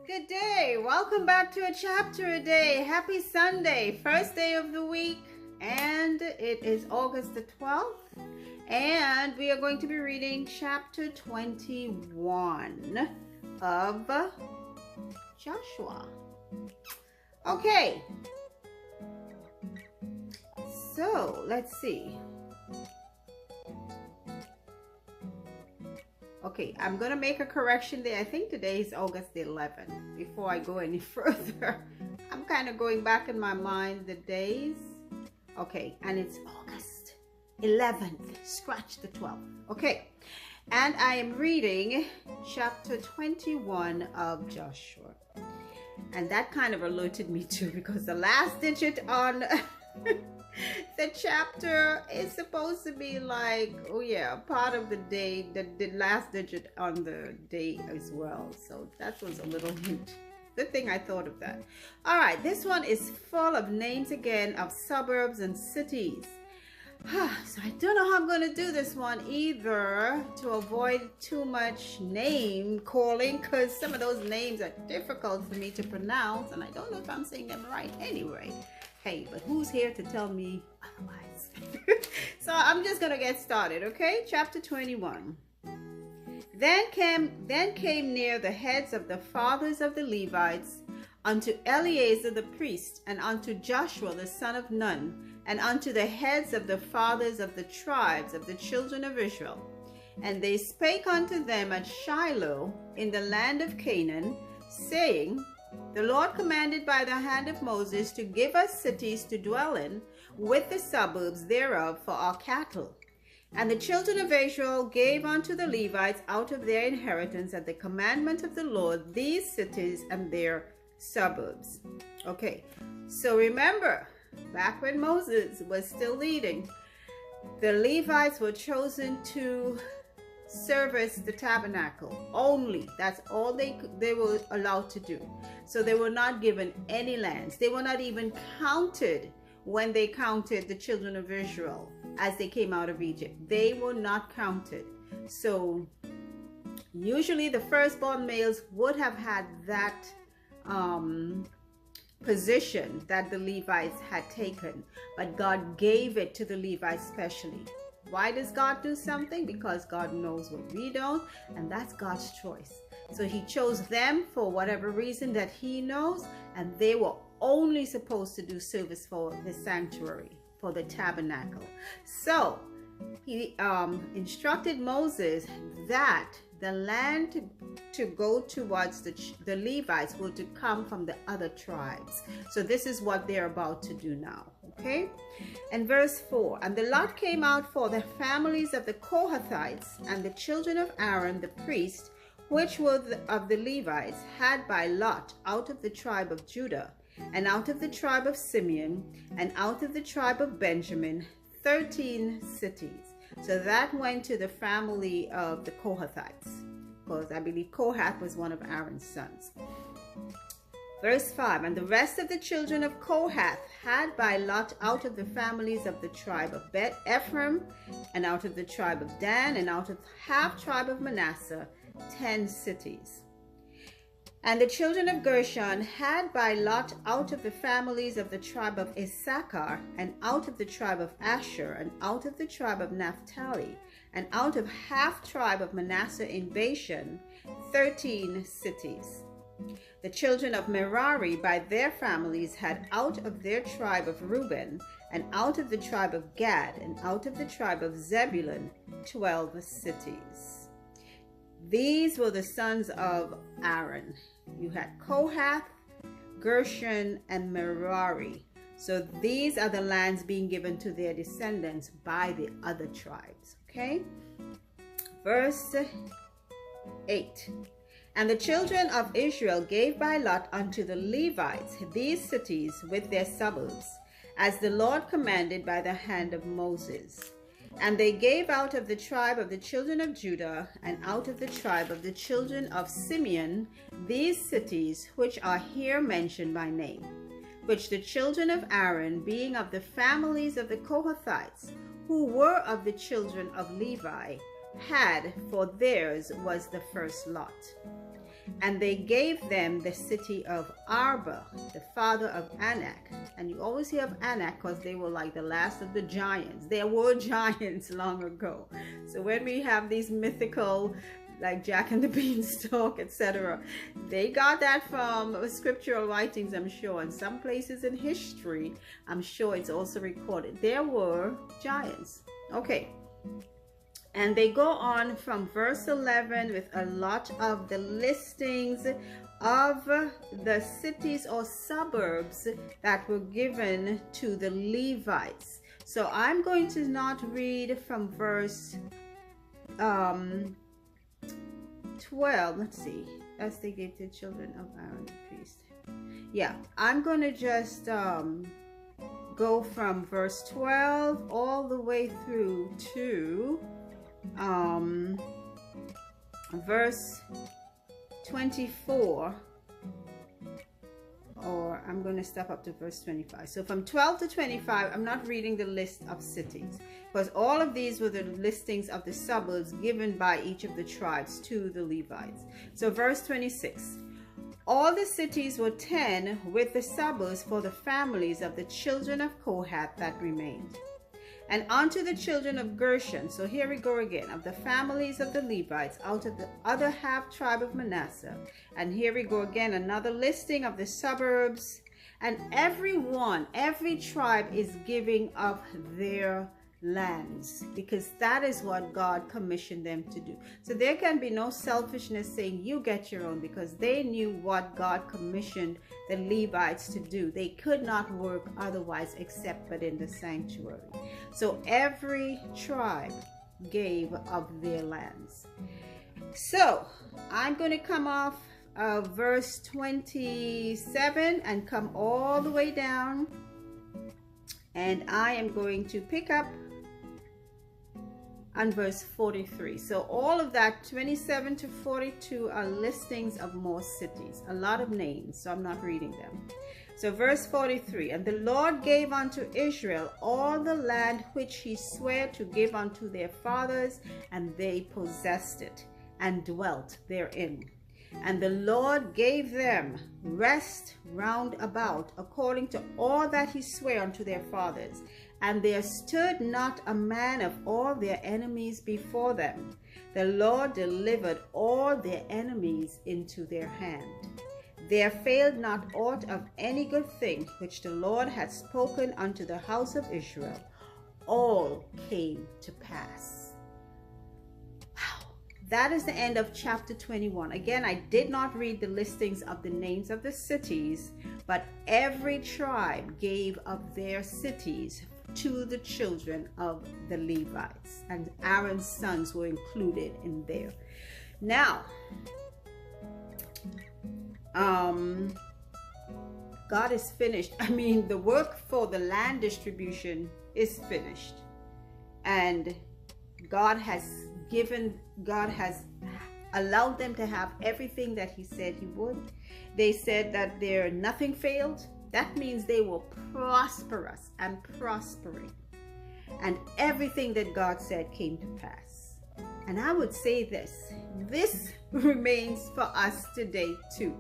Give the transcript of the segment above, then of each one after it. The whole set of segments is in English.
Good day. Welcome back to A Chapter a Day. Happy Sunday, first day of the week, and it is August the 12th, and we are going to be reading chapter 21 of Joshua. Okay, so let's see. Okay, I'm going to make a correction there. I think today is August the 11th. Before I go any further, I'm kind of going back in my mind the days. Okay, and it's August 11th. Scratch the 12th. Okay, and I am reading chapter 21 of Joshua. And that kind of alerted me too, because the last digit on the chapter is supposed to be like, oh yeah, part of the day, the last digit on the day as well. So that was a little hint. Good thing I thought of that. All right, this one is full of names again of suburbs and cities. So I don't know how I'm going to do this one either, to avoid too much name calling, because some of those names are difficult for me to pronounce, and I don't know if I'm saying them right anyway. Hey, but who's here to tell me otherwise? So I'm just gonna get started, okay? Chapter 21. Then came near the heads of the fathers of the Levites unto Eleazar the priest, and unto Joshua the son of Nun, and unto the heads of the fathers of the tribes of the children of Israel. And they spake unto them at Shiloh in the land of Canaan, saying, the Lord commanded by the hand of Moses to give us cities to dwell in, with the suburbs thereof for our cattle. And the children of Israel gave unto the Levites out of their inheritance at the commandment of the Lord these cities and their suburbs. Okay, so remember, back when Moses was still leading, the Levites were chosen to service the tabernacle only. That's all they were allowed to do. So they were not given any lands. They were not even counted when they counted the children of Israel as they came out of Egypt. They were not counted. So usually the firstborn males would have had that position that the Levites had taken, but God gave it to the Levites specially. Why does God do something? Because God knows what we don't, and that's God's choice. So he chose them for whatever reason that he knows, and they were only supposed to do service for the sanctuary, for the tabernacle. So he instructed Moses that the land to go towards the Levites were to come from the other tribes. So this is what they're about to do now. Okay, and verse 4, and the lot came out for the families of the Kohathites, and the children of Aaron the priest, which were of the Levites, had by lot out of the tribe of Judah, and out of the tribe of Simeon, and out of the tribe of Benjamin, 13 cities. So that went to the family of the Kohathites, because I believe Kohath was one of Aaron's sons. Verse 5, and the rest of the children of Kohath had by lot out of the families of the tribe of Ephraim, and out of the tribe of Dan, and out of half tribe of Manasseh, 10 cities. And the children of Gershon had by lot out of the families of the tribe of Issachar, and out of the tribe of Asher, and out of the tribe of Naphtali, and out of half tribe of Manasseh in Bashan, 13 cities. The children of Merari by their families had out of their tribe of Reuben, and out of the tribe of Gad, and out of the tribe of Zebulun, 12 cities. These were the sons of Aaron. You had Kohath, Gershon, and Merari. So these are the lands being given to their descendants by the other tribes. Okay? Verse 8. And the children of Israel gave by lot unto the Levites these cities with their suburbs, as the Lord commanded by the hand of Moses. And they gave out of the tribe of the children of Judah, and out of the tribe of the children of Simeon, these cities which are here mentioned by name, which the children of Aaron, being of the families of the Kohathites, who were of the children of Levi, had, for theirs was the first lot. And they gave them the city of Arba, the father of Anak. And you always hear of Anak because they were like the last of the giants. There were giants long ago. So when we have these mythical, like Jack and the Beanstalk, etc., they got that from scriptural writings, I'm sure. And some places in history, I'm sure it's also recorded. There were giants. Okay. And they go on from verse 11 with a lot of the listings of the cities or suburbs that were given to the Levites. So I'm going to not read from verse 12. Let's see. As they gave the children of Aaron the priest. Yeah, I'm going to just go from verse 12 all the way through to verse 24, or I'm going to step up to verse 25. So from 12 to 25, I'm not reading the list of cities, because all of these were the listings of the suburbs given by each of the tribes to the Levites. So verse 26, all the cities were 10 with the suburbs for the families of the children of Kohath that remained. And unto the children of Gershon, so here we go again, of the families of the Levites out of the other half tribe of Manasseh. And here we go again, another listing of the suburbs. And every tribe is giving up their lands, because that is what God commissioned them to do. So there can be no selfishness saying you get your own, because they knew what God commissioned the Levites to do. They could not work otherwise except but in the sanctuary. So every tribe gave of their lands. So I'm going to come off verse 27 and come all the way down, and I am going to pick up on verse 43. So all of that 27 to 42 are listings of more cities, a lot of names, so I'm not reading them. So verse 43, and the Lord gave unto Israel all the land which he sware to give unto their fathers, and they possessed it and dwelt therein. And the Lord gave them rest round about, according to all that he sware unto their fathers. And there stood not a man of all their enemies before them. The Lord delivered all their enemies into their hand. There failed not aught of any good thing which the Lord had spoken unto the house of Israel. All came to pass. That is the end of chapter 21. Again, I did not read the listings of the names of the cities, but every tribe gave of their cities to the children of the Levites, and Aaron's sons were included in there. Now, God is finished. I mean, the work for the land distribution is finished, and God has allowed them to have everything that he said he would. They said that nothing failed. That means they were prosperous and prospering. And everything that God said came to pass. And I would say this remains for us today too.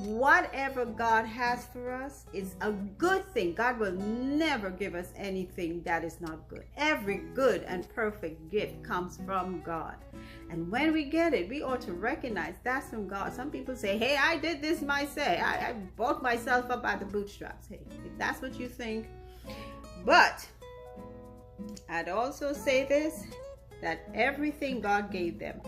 Whatever God has for us is a good thing. God will never give us anything that is not good. Every good and perfect gift comes from God. And when we get it, we ought to recognize that's from God. Some people say, hey, I did this myself. I bought myself up by the bootstraps. Hey, if that's what you think. But I'd also say this, that everything God gave them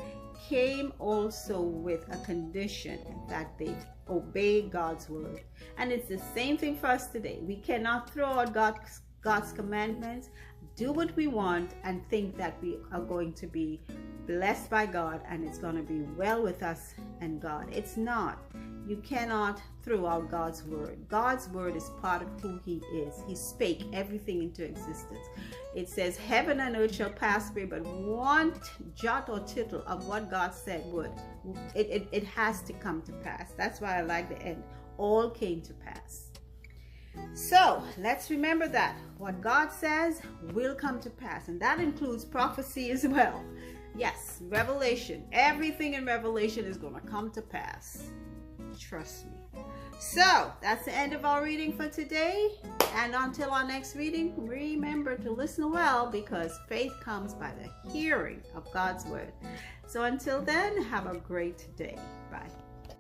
came also with a condition that they obey God's word. And it's the same thing for us today. We cannot throw out God's commandments, do what we want, and think that we are going to be blessed by God and it's going to be well with us and God. It's not. You cannot throw out God's word. God's word is part of who he is. He spake everything into existence. It says heaven and earth shall pass away, but one jot or tittle of what God said would. It has to come to pass. That's why I like the end. All came to pass. So let's remember that what God says will come to pass, and that includes prophecy as well. Yes, Revelation. Everything in Revelation is going to come to pass. Trust me. So, that's the end of our reading for today. And until our next reading, remember to listen well, because faith comes by the hearing of God's word. So until then, have a great day. Bye.